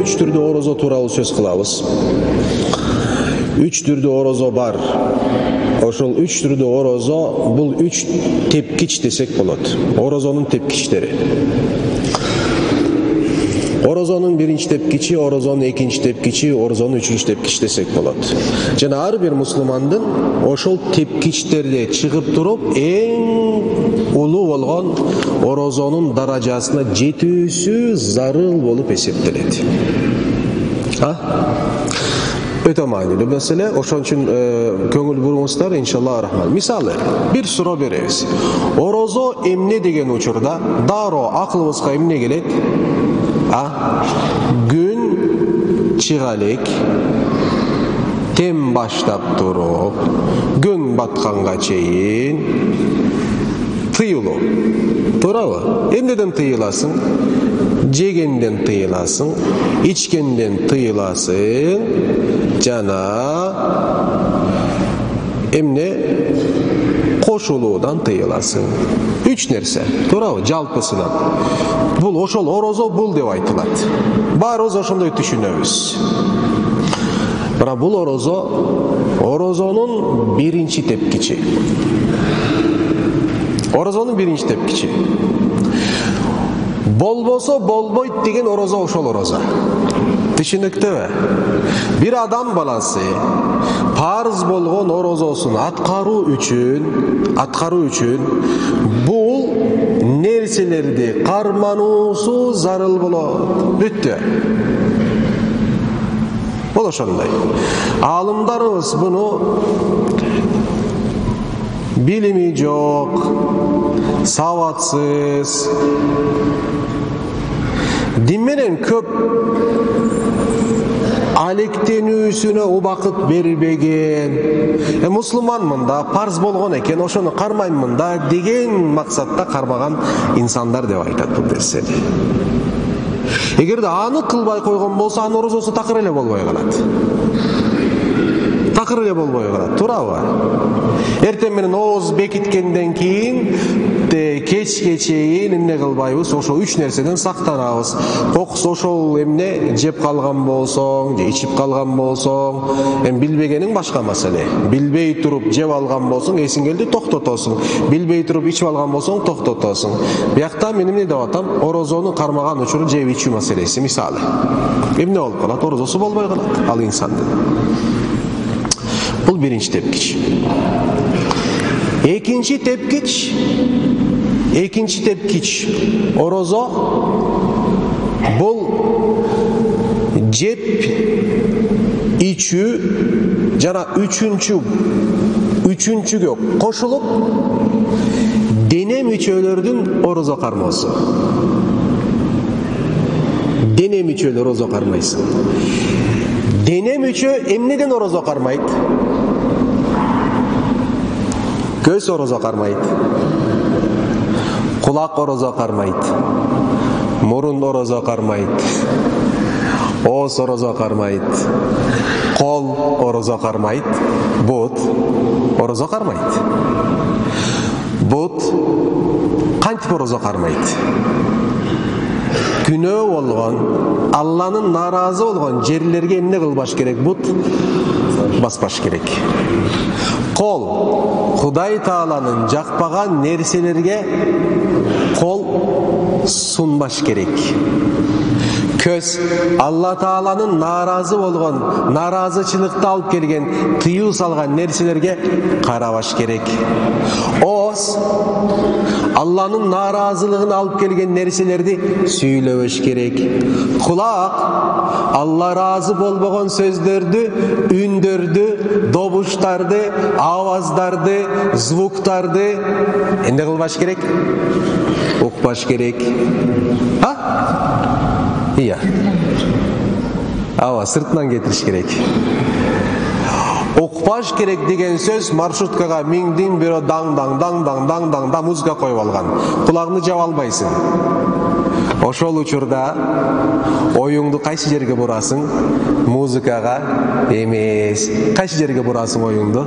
3 түрдүү орозо тууралуу сөз кылабыз. 3 түрдүү орозо бар. Ошол 3 түрдүү орозо бул 3 тепкич десек болот. Орозонун тепкичтери. Орозонун биринчи тепкичи, орозонун экинчи тепкичи, орозонун үчүнчү тепкичи десек болот. Жана ар бир мусулмандын ошол тепкичтерде чыгып туруп эң улуу болгон орозонун даражасына жетүүсү зарыл болуп эсептелет. Өтө маанилүү маселе. Ошон үчүн көңүл буруңуздар иншаллах рахман. Мисалы, бир суроо беребиз. Орозо эмне деген учурда дароо акылыбызга эмне келет? Gün чыга элек, тем баштап туруп, күн батканга чейин тыйылуу. Туурабы? Эмнеден тыйыласың? Жегенден тыйыласың, ичкенден тыйыласың, жана эмне кошулуудан тыйыласың. 3 нерсе, туурабы? Жалпысынан. Бул ошол орозо бул деп айтылат. Баарыбыз ошондой түшүнөбүз. Бирок бул орозонун биринчи тепкичи. Орозонун биринчи тепкичи. Болбосо болбойт деген орозо ошол орозо. Түшүнүктүүбү? Бир адам баласы парыз болгон орозосун аткаруу үчүн бул нерселерди кармануусу зарыл болот. Бүттү. Бул ошондой. Аалымдарыбыз буну билими жок, сабатсыз, дин менен көп алектенүүсүнө убакыт бербеген, мусулманмын да, парз болгон экен, ошону кармаймын да деген максатта кармаган инсандар деп айтат бул нерсени. Эгерде аны кылбай койгон болсо, анын орозосу такыр эле болбой калат. Туурабы? Эртең менен ооз бекиткенден кийин кечке чейин эмне кылбайбыз? Ошо 3 нерседен сактанабыз. Кокус ошол эмне жеп калган болсоң, же ичип калган болсоң, билбегениң башка маселе. Билбей туруп жеп алган болсоң, эсиң келди, токтотосуң. Билбей туруп ичип алган болсоң, токтотосуң. Биякта мен эмне деп атам? Орозону кармаган учуру жеп ичүү маселеси. Мисалы, эмне болуп калат? Орозосу болбой калат ал инсандын. Бул биринчи тепкич. Экинчи тепкич орозо бул жеп ичүү жана үчүнчүгө кошулуп дене мүчөлөрдүн орозо кармоосу. Дене мүчөлөр орозо кармайсың. Дене мүчө эмнеден орозо кармайт? Көз орозо кармайт. Кулак орозо кармайт. Мурун орозо кармайт. Ооз орозо кармайт. Кол орозо кармайт. Бут орозо кармайт. Бут кантип орозо кармайт? Күнөө болгон, Алланын наразы болгон жерлерге эмне кылбаш керек? Бут баспаш керек. Кол Кудай Тааланын жакпаган нерселерге кол сунбаш керек. Көз Алла Тааланын наразы болгон, наразычылыкты алып келген, тыюу салган нерселерге карабаш керек. Ооз Алланын наразылыгын алып келген нерселерди сүйлөбөш керек. Кулак Алла разы болбогон сөздөрдү, үндөрдү, добуштарды, аваздарды, звуктарды эмне кылбаш керек? Укпаш керек. Iya. Ава сыртынан кетириш керек. Укпаш керек деген сөз маршруткага миңдин бирөө даң музыка коюп алган. Кулагыңды жаба албайсың. Ошол учурда оюңду кайсы жерге бурасың? Музыкага эмес. Кайсы жерге бурасың оюңду?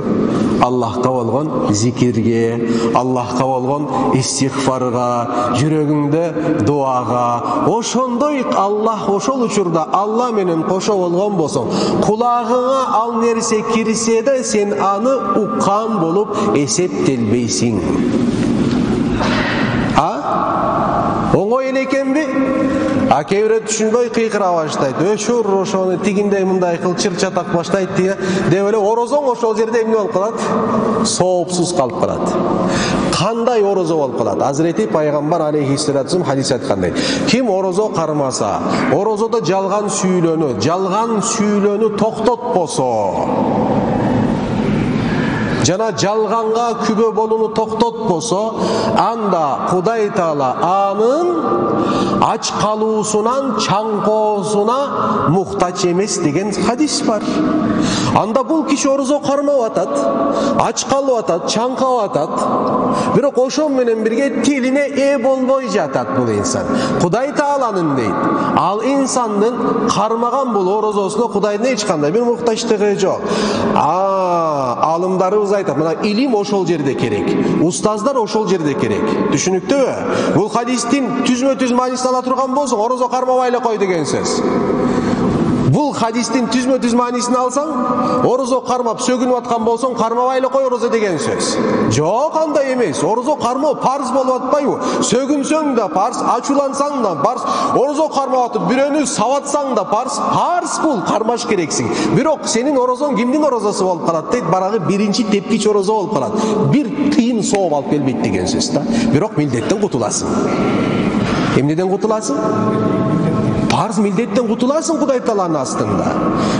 Аллахка болгон зикирге, Аллахка болгон истигфарга, жүрөгүңдө дуага. Ошондой Аллах ошол учурда Алла менен кошо болгон болсоң, кулагыңа ал нерсе кирсе да сен аны уккан болуп эсептелбейсиң. Оңой эле экенби? Кээ бирөө түшүнбөй кыйкыра баштайт. Өшүр ошону тигиндей мындай кыл чыр-чатак баштайт деп эле орозоң ошол жерде эмне болуп калат? Соопсуз калып калат. Кандай орозо болуп калат? Азирети пайгамбар алейхиссалату хадис айткандай: ким орозо кармаса, орозодо жалган сүйлөнү токтотпосо, жана жалганга күбө болууну токтотпосо, анда Кудай Таала анын ач калуусунан чаңкоосуна муктач эмес деген хадис бар. Анда бул киши орозо кармап атат, ач калып атат, чаңкап атат. Бирок ошол менен бирге тилине ээ болбой жатат бул инсан. Кудай Тааланын дейт, ал инсандын кармаган бул орозосуна Кудайдын эч кандай бир муктачтыгы жок. Алымдарыбыз айтат, мына илим ошол жерде керек, устаздар ошол жерде керек. Түшүнүктүүбү? Бул хадистин түзмө-түз маанисин ала турган болсоң, орозо кармабай эле кой деген сөз. Бул хадистин түзмө-түз маанисин алсаң, орозо кармап сөгүнүп аткан болсоң, кармабай эле кой орозо деген сөз. Жок, андай эмес. Орозо кармоо парз болуп атпайбы? Сөгүнсөң да парз, ачуулансаң да парз, орозо кармап атып бирөөнү сабатсаң да парз. Парз бул, кармаш керексиң. Бирок сенин орозоң кимдин орозосу болуп калат дейт? Барагы биринчи тепкич орозо болуп калат. Бир тыйын сооп алып келбейт деген сөз да. Бирок милдеттен кутуласың. Эмнеден кутуласың? Парз милдеттен кутуласың Кудай Тааланын астында.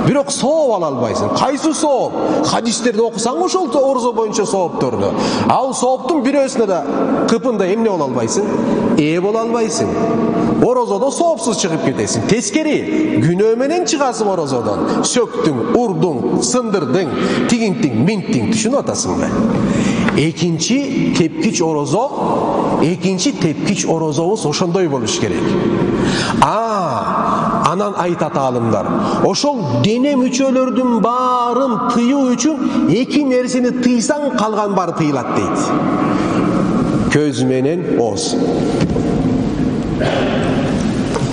Бирок сооп ала албайсың. Кайсы сооп? Хадистерди окусаң ошол орозо боюнча соопторду. Ал сооптун бирөөсүнө да кыпында эмне боло албайсың? Ээ боло албайсың. Орозодо соопсуз чыгып кетесиң. Тескери, күнөө менен чыгасың орозодон. Сөктүң, урдуң, сындырдың, тигинтиң, минтиң, түшүнүп атасыңбы? Экинчи тепкич орозобуз ошондой болуш керек. Анан айтат алымдар, ошол дене мүчөлөрдүн баарын тыюу үчүн эки нерсени тыйсаң, калган баары тыйылат дейт. Көз менен ооз.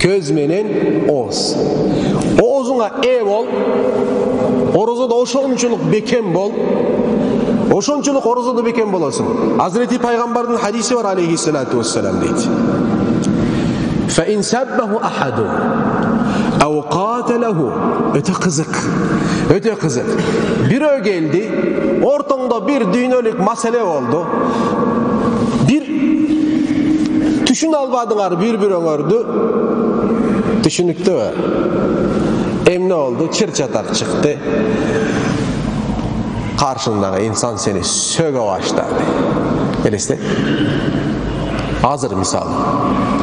Көз менен ооз. Оозуңа ээ бол. Орозодо ошончолук бекем бол. Ошончолук орозодо бекем болосуң. Азирети пайгамбардын хадиси бар алейхиссалату вассалам дейт. فإن سبه أحد أو قاتله öte kızık. Biri geldi, ortamda bir dünyalik mesele oldu. Bir düşün albadılar bir-biröňördi. Düşünüktü. Emne oldu, çır-çatak çıktı. Karşındaki insan seni söge başladı. Eliste. Hazır misal.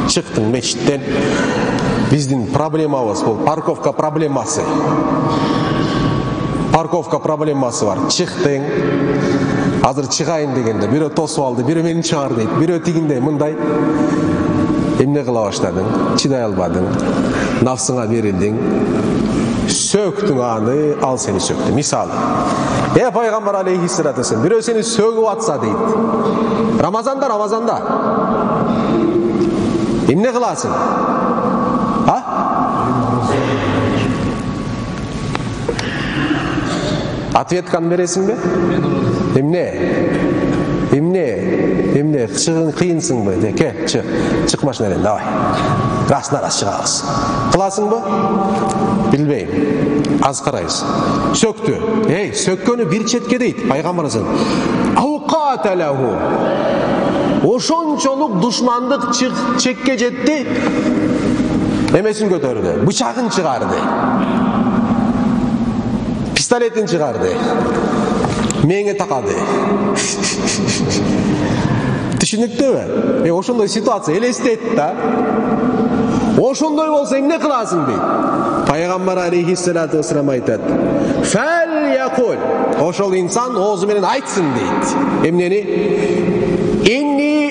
Çıktın meçitten, bizdin problemamız bu, parkovka probleması var. Çıktın, hazır çıkayın degende, biri tosu aldı, biri beni çağırdı, biri ötekinde, mınday. Emne kıla başladın, çıday almadın, nafsına verildin, söktün anı, al seni söktü. Misal, Peygamber aleyhissalatu vesselam, biri seni sögüp atsa deydi. Ramazanda. Emne kılasın? Atvetkan veresin mi? Emne? Kıyınsın mı? Çık maşineden, davay. Rast çıkağız. Kılasın mı? Bilmeyim. Az karayız. Söktü. Sökkönü bir çetke deyit. Peygamberimizin. Avqatelehu. Oşonçoluk düşmanlık çekke jetti. Emesin götürdü. Bıçağın çıkardı. Pistoletin çıkardı. Menge takadı. Düşünüktü mü? Oşondoy situasiya elesteydi da. Oşondoy bolsa emne kılasın deydi. Peygamber aleyhissalatu vesselam aytat. Fel yakul. Oşol insan oğzu menen aytsın deydi. Emneni? İnni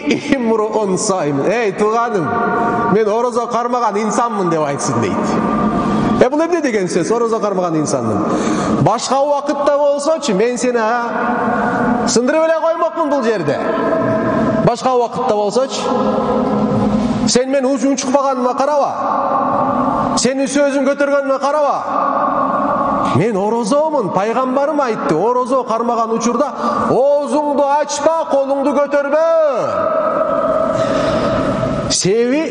imru'un saim. Ey tuğanım, men orozo karmagan insanmın dep aytсын deyt. Бұл эмне деген сөз? Orozo кармаган инсанмын. Башка убакытта болсочу мен сени сындырып эле коймокмун бул жерде. Башка убакытта болсочу сен мен ужуң чыкпаганыма караба. Сенин сөзүң көтөргөнүмө караба. Мен орозомун, пайгамбарым айтты. Орозо кармаган учурда оозуңду ачпа, колуңду көтөрбө. Себеби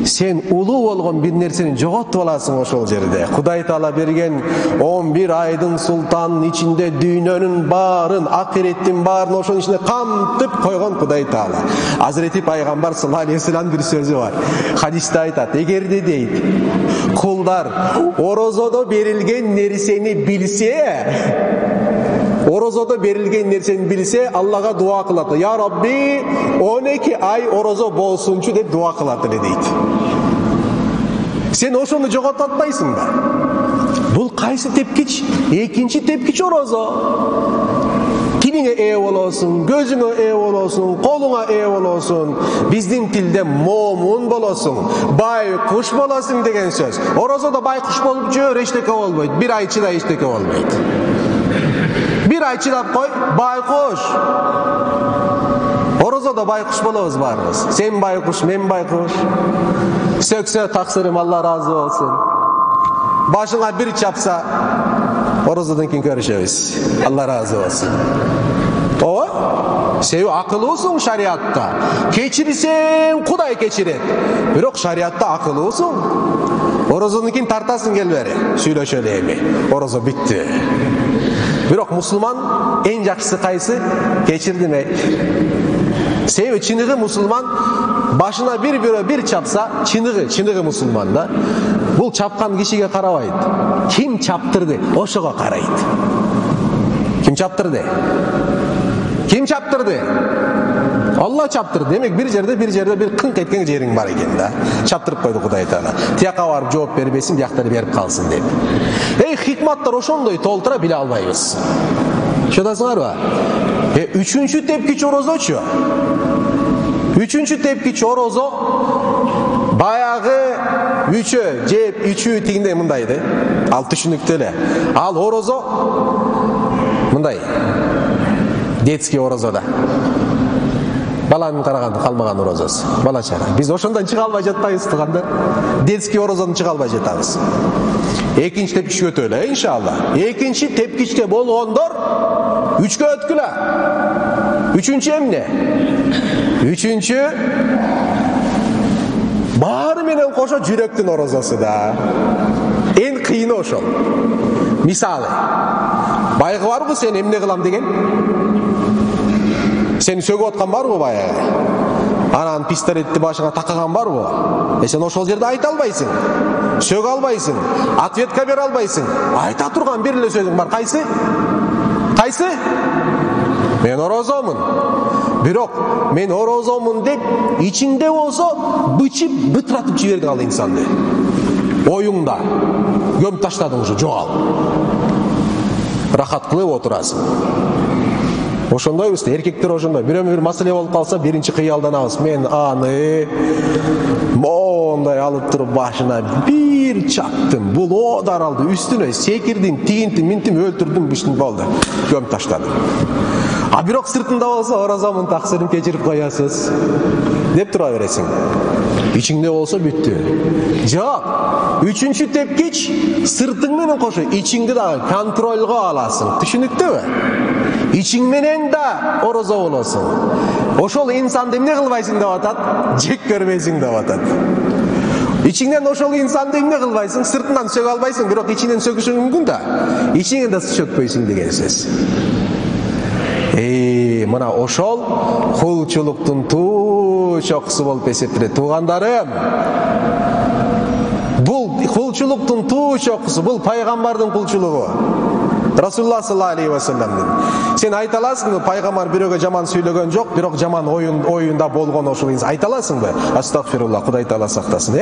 sen улуу болгон бир нерсени жоготуп аласың ошол жерде. Кудай Таала берген 11 айдын султанын ичинде дүйнөнүн баарын, акыреттин баарын ошонун ичине камтып койгон Кудай Таала. Азирети пайгамбар саллаллаху алейхи вассалам бир сөзү бар. Хадисте айтат: эгерде дейт, кулдар орозодо берилген нерсени билсе, орозодо берилген нерсени билсе, Аллага дуа кылат. Я Рабби, 12 ай орозо болсунчу деп дуа кылат эле дейт. Сен ошону жоготуп атпайсың да. Бул кайсы тепкич? Экинчи тепкич орозо. Тилиңе ээ болосуң, көзүңө ээ болосуң, колуңа ээ болосуң. Биздин тилде момун болосуң, байкуш болосуң деген сөз. Орозодо байкуш болуп жүрө эчтеке болбойт. Бир ай чыда эчтеке болбойт. Bir ay çılap koy, baykuş. Orozada baykuş bolabız barımız. Sen baykuş, men baykuş. Sökse taksırım, Allah razı olsun. Başına bir çapsa, orozadan keyin görüşebiz. Allah razı olsun. O, sevi akıllısın şariatta. Keçirsen, Kuday keçiret. Birok şariatta akıllısın. Orozadan keyin tartasın gel beri. Söyle şöyle mi? Oroza bitti. Бирок мусулман эң жакшысы кайсы? Кечирдиме. Себеби чыныгы мусулман башына бир чапса, чыныгы мусулман да. Бул чапкан кишиге карабайт. Ким чаптырды? Ошого карайт. Ким чаптырды? Ким чаптырды? Allah çaptırdı. Demek bir yerde bir kınk etken yerin var eкен da. Çaptırıp koydu Kuday Taala. Tiyaka varıp жооп бербесин, тияктары берип калсын деп. Ey hikmattар ошондой толтура биле албайбыз. Шодасыңарбы? Üçüncü tepkiç orozочу. Üçüncü tepkiç orozо баягы үчө жеп үчүү тигинде мындайды. Ал түшүнүктүү эле. Ал орозо мындай. Детский орозода. Баланын караганда калмаган орозосу. Бала чара. Биз ошондон чыга албай жатпайбыз тuganda. Детский орозодон чыга албай жатабыз. Экинчи тепкичке өтөлү, иншалла. Экинчи тепкичке болгондор 3кө өткүлө. Үчүнчү эмне? Үчүнчү баары менен кошо жүрөктүн орозосу да. Эң кыйыны ошол. Мисалы, байгы барбы сен эмне кылам деген? Сен сөгүп аткан барбы баягы? Анан пистолетти башыңа такаган барбы? Сен ошол жерде айта албайсың. Сөгө албайсың. Ответка бере албайсың. Айта турган бир эле сөзүң бар. Кайсы? Кайсы? Мен орозомун. Бирок мен орозомун деп ичиңде болсо бычып, бытыратып жибердиң ал инсанды. Оюңда көмүп таштадың уже, жок ал. Рахат кылып отурасың. Ошондойбуз да, эркектер ошондой. Бирөө-бир маселе болуп калса, биринчи кыялданабыз. Мен аны мондай алып туруп башына бир чаптым. Бул о даралды, үстүнө секирдим, тигинтим, минтим, өлтүрдүм, биштин болду. Көмүп таштадым. А бирок сыртында болсо орозомун, таксырым кечирип коесуз деп тура бересиң. Ичиңде болсо бүттү. Жок. Үчүнчү тепкич сыртың менен кошо ичиңди дагы контролго аласың. Түшүнүктүбү? Ичиң менен да орозо болосуң. Ошол инсанды эмне кылбайсың деп атат? Жек көрбөйсүң деп атат. Ичиңден ошол инсанды эмне кылбайсың? Сыртынан сөгө албайсың, бирок ичиңден сөгүшүң мүмкүн да. Ичиңен да сөкпөйсүң деген сөз. Мына ошол кулчулуктун туу чокусу болуп эсептелет. Туугандарым, бул кулчулуктун туу чокусу, бул пайгамбардын кулчулугу. Расулуллах саллаллаху алейхи вассаламдын. Сен айта аласыңбы, пайгамбар бирөөгө жаман сүйлөгөн жок, бирок жаман оюнда болгон ошол инсан. Айта аласыңбы? Астагфируллах, Кудай Таала сактасын,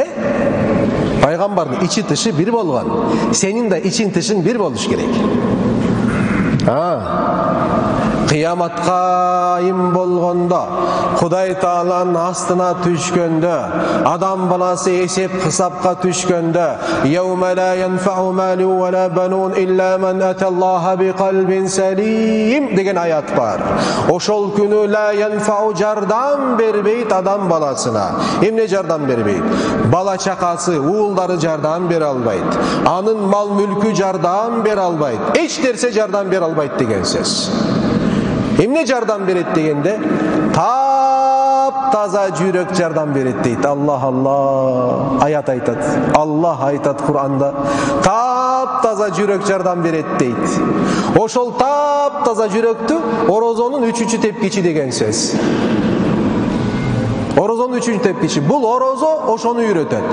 Пайгамбардын ичи тышы бир болгон. Сенин да ичин тышың бир болуш керек. Kıyamatqa im bolgondo, Huday Taala'nın astına düşköndö, adam balası esep hesapqa düşköndö, yevme la yenfa'u malu ve la banun illa men atallaha bi kalbin salim degen ayat var. Oşol günü la yenfa'u jardam berbeyt adam balasına. Emne jardam berbeyt? Bala çakası, uğuldары jardam bere albayt. Anın mal mülkü jardam bere albayt. Eç derse jardam bere albayt degen söz. Emne jardam beret degende taza jürek jardam beret deyit. Allah Allah ayat aytat. Allah aytat Kur'anda. Taza jürek jardam beret deyit. Oşol taza jürektü orozonun 3. tepkiçi degen söz. Orozonun 3. tepkiçi. Bul orozo oşonu yürötet.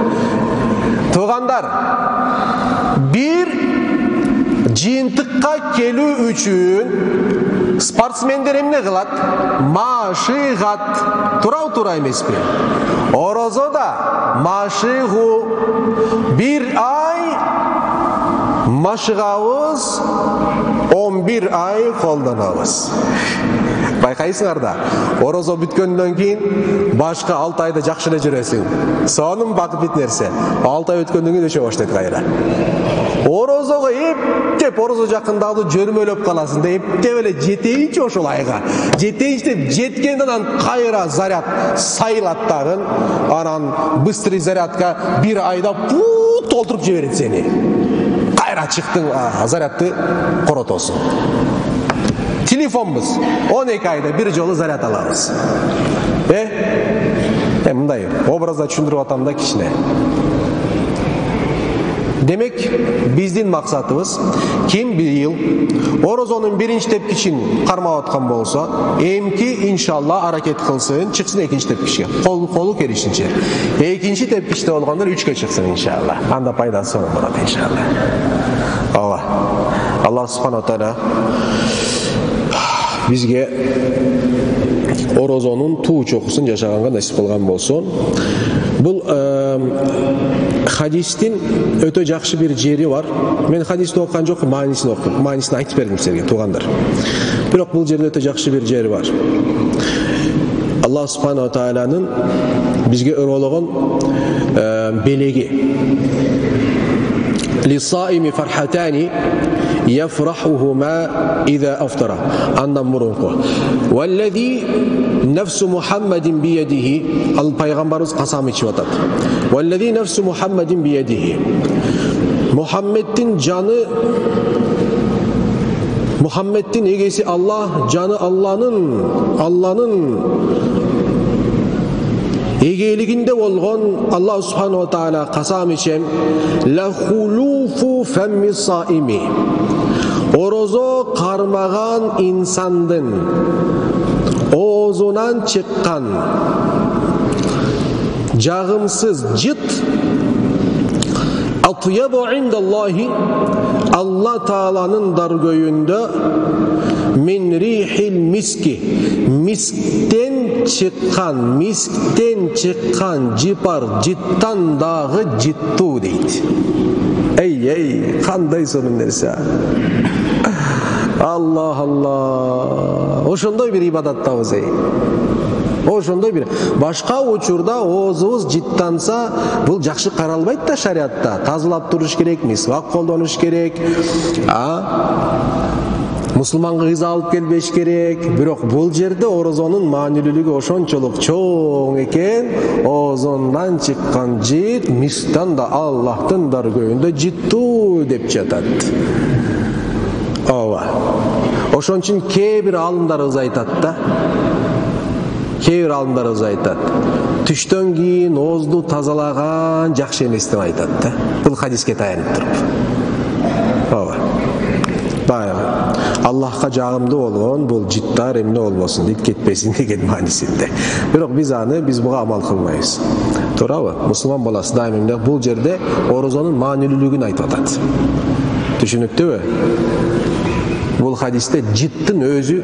Tuğandar bir jıyıntıkka kelүү üçün sportsmендер эмне кылат? Машыгат. Тура эмеспи? Орозо да машыгуу. Bir ay машыгабыз, 11 ay колдонобуз. Байкайсыңар да, орозо бүткөндөн кийин башка 6 айда жакшы эле жүрөсүң. Сонун бакыт бит нерсе. 6 ай өткөндөн кийин өчө баштайт кайра. Орозого эптеп орозо жакындагы жөрмөлөп каласың да эптеп эле жетейинчи ошол айга. Жетейинчи деп жеткенден анан кайра заряд сайлат дагы. Анан быстрый зарядка bir айда толтуруп жиберет сени. Кайра чыктың, зарядты коротосуң. Telefonumuz 12 ayda bir жолу заряд алабыз. Мындай образда түшүндүрүп атам да кичине. Demek биздин максатыбыз ким бийыл орозонун 1-ci tepkiçin кармап аткан болсо, эмки иншалла аракет кылсын, чыксын 2-ci tepkiçe. Колу керишинче. 2-ci tepkiçte болгондор 3-кө чыксын иншалла. Анда пайдасы болот иншалла. Allah Subhanahu wa Taala bizge orozonun tuu çokusun yaşaganга nasip kılgan bolsun. Бұл hadistin өтө жакшы bir жери бар. Мен hadisти окуган жок, маанисин окудум. Маанисин айтып бердим силерге, туугандар. Бирок бул жерде өтө жакшы bir жери бар. Allah Subhanahu wa Taala'nın bizge örologon belegi. Lisaimi farhatani yafrahuhuma iza aftara. Andan murunku. Vellezî nefsu Muhammedin biyedihi. Al peygamberimiz kasam içip atat. Vellezî nefsu Muhammedin biyedihi. Muhammed'in canı, Muhammed'in egesi Allah, canı Allah'ın egeliginde bolgon Allah Subhanahu wa Taala kasam içem la hulufu femmi saimi. Orozo karmagan insandın oğuzundan çıkan jağımsız cıt atyabu indallahi Allah Taala'nın dargöyünde min rihil miski miskten çıkan cipar cittan dağı cittu deydi. Ey kanday sonun neresi? Allah Allah. Oşondoy bir ibadattabız ey. Oşondoy bir. Başka uçurda oğuzubuz cittansa бұл жақшы қаралбайды да шариатта. Тазалап туруш керек, мисвак колдонуш керек. Мусулманга кыза алып келбеш керек. Бирок бул жерде орозонун маанилүүлүгү ошончолук чоң экен. Озондан чыккан жит мистан да Аллахтын даргөйүндө життуу деп жатат. Ошон үчүн кээ бир алымдарыбыз айтат да. Түштөн кийин оозду тазалаган жакшы эмес деп айтат да. Бул хадиске таянып туруп. Allah'a жагымдуу болгон бул життар эмне болбосун дейт, кетпесин деген маанисинде. Бирок биз буга амал кылбайбыз. Туурабы? Мусулман баласы дайым эмне бул жерде орозонун маанилүүлүгүн айтып атат. Түшүнүктүүбү? Бул хадисте життин өзү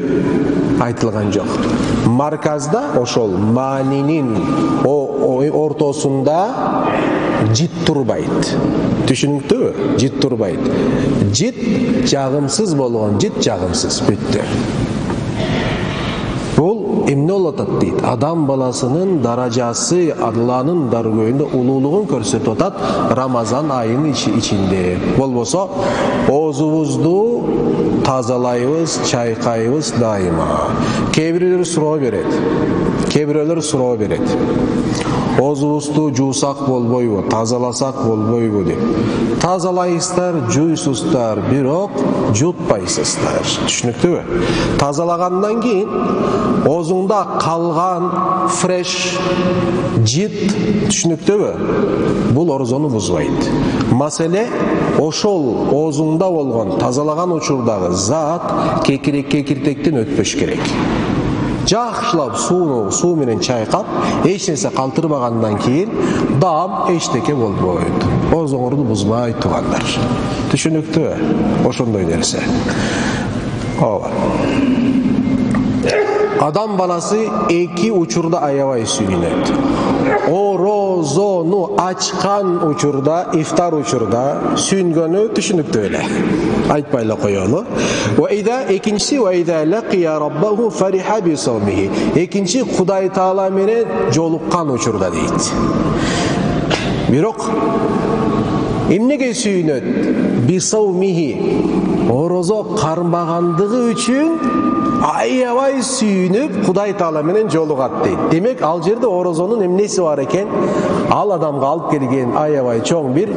айтылган жок. Марказда ошол маанинин ортосунда жит турбайт. Түшүнүктүүбү? Жит турбайт. Жит жагымсыз болгон, жит жагымсыз бүттү. Бул эмне болуп атат дейт? Адам баласынын даражасы Алланын даргөйүндө улуулугун көрсөтүп атат Рамазан айынын ичинде. Болбосо оозубузду тазалайбыз, чайкайбыз дайыма. Кээ бирөөлөр суроо берет. Оозубузду жуусак болбойбу, тазаласак болбойбу деп. Тазалайсыздар, жуйсуздар, бирок жутпайсыздар. Түшүнүктүүбү? Тазалагандан кийин оозуңда калган фреш жит, түшүнүктүүбү? Бул орозону бузбайт. Маселе ошол оозуңда болгон тазалаган учурдагы зат кекиректен өтпөш керек. Жакшылап суу менен чайкап, эч нерсе калтырбагандан кийин дам эчтеке болбойт. Оозуңурду бузбай тугандар. Түшүнүктүүбү? Ошондой нерсе. Ооба. Адам баласы эки учурда аябай сүйүнөт. Орозону ачкан учурда, ифтар учурда сүйүнгөнү түшүнүктүү эле. Айтпай эле коелу. Экинчиси лакия раббаху фариха би савмихи. Экинчи Кудай Таала менен жолуккан учурда дейт. Бирок эмнеге сүйүнөт? Би савмихи. Орозо кармагандыгы үчүн аябай сүйүнүп Кудай Таала менен жолугат дейт. Демек ал жерде орозонун эмнеси бар экен? Ал адамга алып келген аябай чоң бир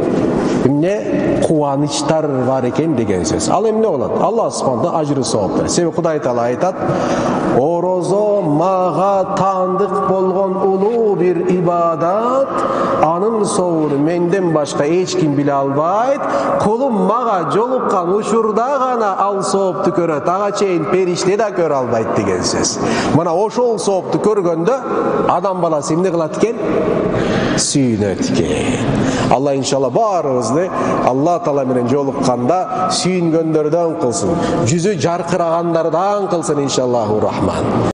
кубанычтар бар экен деген сөз. Ал эмне болот? Алла субханала ажры сооп берет. Себеби Кудай Таала айтат: "Орозо мага таандык болгон улуу бир ибадат, анын соору менден башка эч ким биле албайт. Кулум мага жолуккан учурда гана ал соопту көрөт. Ага чейин периште да көрө албайт" деген сөз. Мына ошол соопту көргөндө адам баласы эмне кылат экен? Сүйүнөт экен. Алла иншалла баарыбызды Алла Таала менен жолукканда сүйүнгөндөрдөн кылсын, жүзү жаркырагандардан кылсын иншаллаху рахман.